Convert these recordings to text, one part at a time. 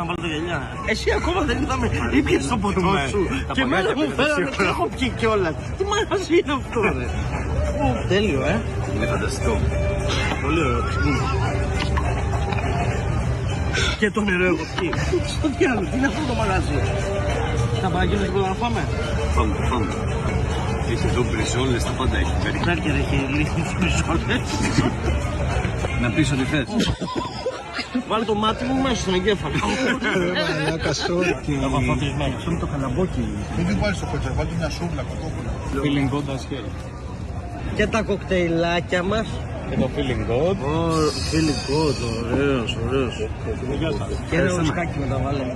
βάλω τα γυαλιά. Εσύ ακόμα δεν είδαμε. Ήπιες το ποτό σου. Και εμένα μου φέρανε και έχω πιει κιόλας. Τι μαγαζί είναι αυτό, ρε. Τέλειο, Είναι φανταστικό. Πολύ ωραίο. Και το νερό έχω πιει. Στο διάλογο, τι είναι αυτό το μαγαζί. Θα παραγγείλω τίποτα να φάμε. Φάμε. Έχει εδώ μπριζόλες, τα πάντα έχει. Μπέργκερ έχει λίγες μπριζόλες. Να πεις ότι θες. Βάλε το μάτι μου μέσα στον εγκέφαλο. Μαλάκα σόρτι. Αυτό είναι το καλαμπόκι. Δεν την βάλεις στο κοτσέ, βάλτε μια σούβλα κοτόπουλα. Feeling good as hell. Και τα κοκτέιλάκια μας. Και το feeling good. Feeling good, ωραίος. Και ένα ουσκάκι να τα βάλουμε.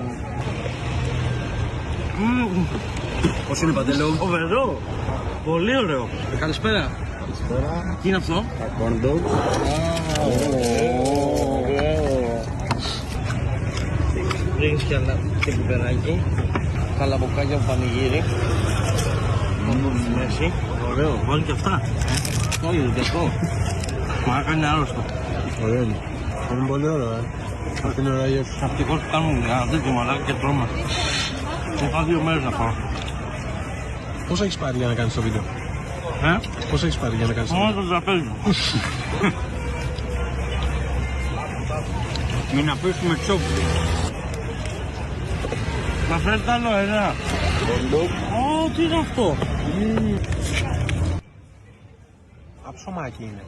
Πώς είναι, Παντέλο? Φοβερό. Πολύ ωραίο. Καλησπέρα. Τι είναι αυτό? Corn dog. Ρίχνεις και πιπεράκι. Καλαμποκάκια από πανηγύρι. Στη μέση. Ωραίο. Βάλει και αυτά. Όχι, δεν αυτό. Μα κάνει άρρωστο. Ωραίο είναι. Είναι πολύ ωραίο, Αυτή είναι ωραία γεύση. Αυτικώς που κάνουν ένα τέτοιο μαλάκι και τρώμε. Είχα 2 μέρες να πάω. Πόσα έχεις πάρει για να κάνεις το βίντεο? Πόσα έχεις πάρει για να κάνεις το Μόνο βίντεο? το τραπέζι. Μην αφήσουμε τσόπλι. Να φέρεις άλλο, ένα. Ω, τι είναι αυτό. Αψωμάκι είναι.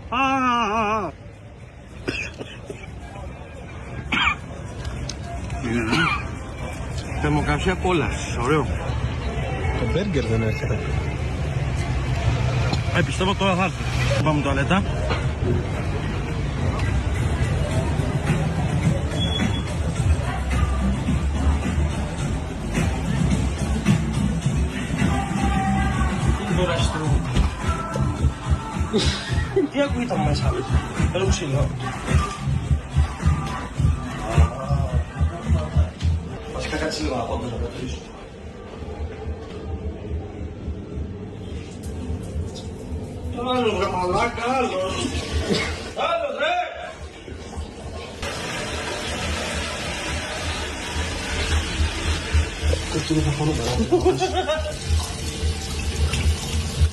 Θερμοκρασία κόλας, ωραίο. Το μπέργκερ δεν έρχεται. Πιστεύω τώρα θα έρθει. Πάμε τουαλέτα. Τώρα στρούγω. Τι ακούγεται μέσα, θέλω ξύλο. Βασικά κάτσε λίγο να πω, να πατήσω. Άλλος ρε μαλάκα, άλλος. Άλλος ρε. Κοστίζει θα φωνώ καλά.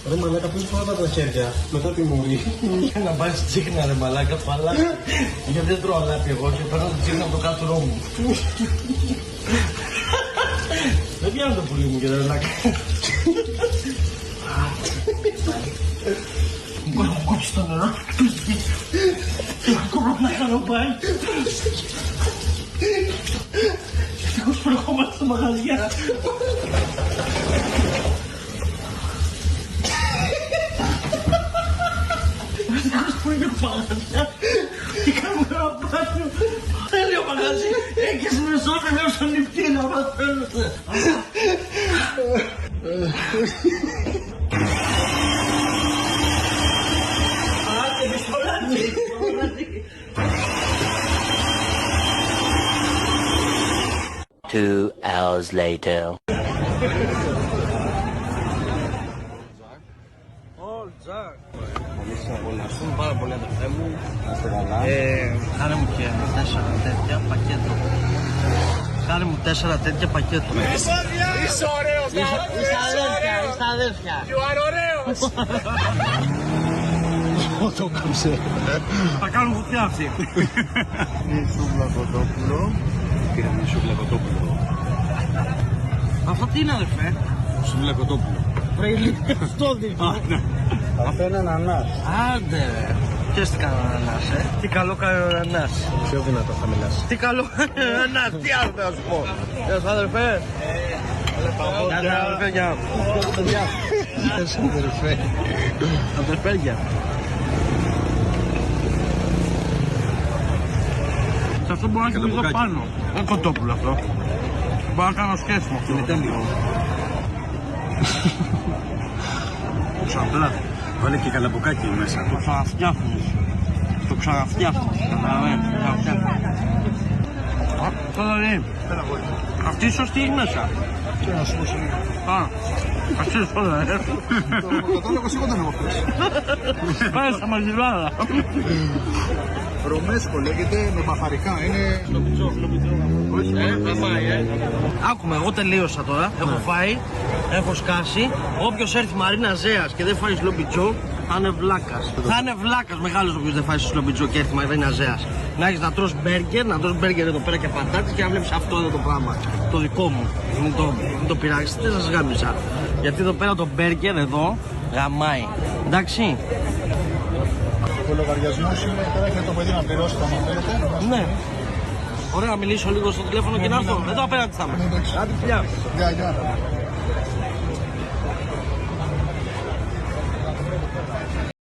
Ρε μαλάκα, πού πρώτα τα χέρια, μετά τη μουρή. Για να πάρεις τσίχνα ρε μαλάκα, παλά. Γιατί δεν τρώω αλάτι εγώ και παίρνω τη τσίχνα από το κάτω μου. Δεν πιάνω το πουλί μου και δεν λάκα. Μου έχω κόψει το νερό. Ακόμα να κάνω πάει. Ευτυχώς προερχόμαστε στα μαγαζιά. Ευτυχώς που είναι μαγαζιά. Τι κάνουμε να πάρουμε. Τέλειο μαγαζί. Έχεις μεσόφι μέσα στο νυχτή να μας φέρνετε. Two hours later. Ευχαριστούμε πάρα πολύ αδερφέ μου. Κάνε μου και 4 τέτοια πακέτο. Κάνε μου 4 τέτοια πακέτο. Είσαι ωραίος, Είστε αδέρφια. You are ωραίος. Το κόψε. Θα κάνουν βουτιά αυτοί. Σούβλα κοτόπουλο. Πήρα μια σούβλα κοτόπουλο. Αυτό τι είναι αδερφέ? Σούβλα κοτόπουλο. Πρέπει αυτό δείχνει. Αυτό είναι ανανάς. Άντε ρε. Ποιες τι κάνω ανανάς, Τι καλό κάνει ο ανανάς. Πιο δυνατό θα μιλάς. Τι καλό κάνει ο ανανάς. Τι άλλο θα σου πω. Γεια σας αδερφέ. Γεια σας αδερφέ. Γεια. Γεια σας αδερφέ. Αδερφέγια. Σε αυτό μπορώ να κοιμηθώ πάνω. Δεν κοτόπουλο αυτό. Μπορώ να κάνω σκέφτημα αυτό. Είναι τέλειο. Ξαπλά. Βάλε και καλαμποκάκι μέσα. Το ξαναφτιάχνεις. Το ξαναφτιάχνεις. Καταλαβαίνεις. Τώρα λέει. Αυτή η σωστή είναι μέσα. Τι να σου πω σήμερα. Αυτή η σωστή. Το κατάλογο σίγουρα δεν έχω αυτός. Πάει στα μαγειράδα. Ρωμέσκο λέγεται με μπαχαρικά. Είναι. Όχι, Άκουμε, εγώ τελείωσα τώρα. Έχω φάει, έχω σκάσει. Όποιος έρθει Μαρίνα Ζέας και δεν φάει σλομπιτζό, θα είναι βλάκας. Θα είναι βλάκας μεγάλος όποιος δεν φάει σλομπιτζό και έρθει Μαρίνα Ζέας. Να έχεις να τρως μπέργκερ εδώ πέρα και πατάτες και να βλέπεις αυτό εδώ το πράγμα. Το δικό μου. Μην το πειράξετε, δεν σας γάμισα. Γιατί εδώ πέρα το μπέργκερ εδώ γαμάει. Εντάξει. Ο λογαριασμός είναι τώρα, έχετε το παιδί να πληρώσει το άμα θέλετε. Ναι. Ωραία, να μιλήσω λίγο στο τηλέφωνο και να έρθω. Εδώ απέναντι θα είμαι. Εντάξει. Άντε, φιλιά. Γεια, γεια.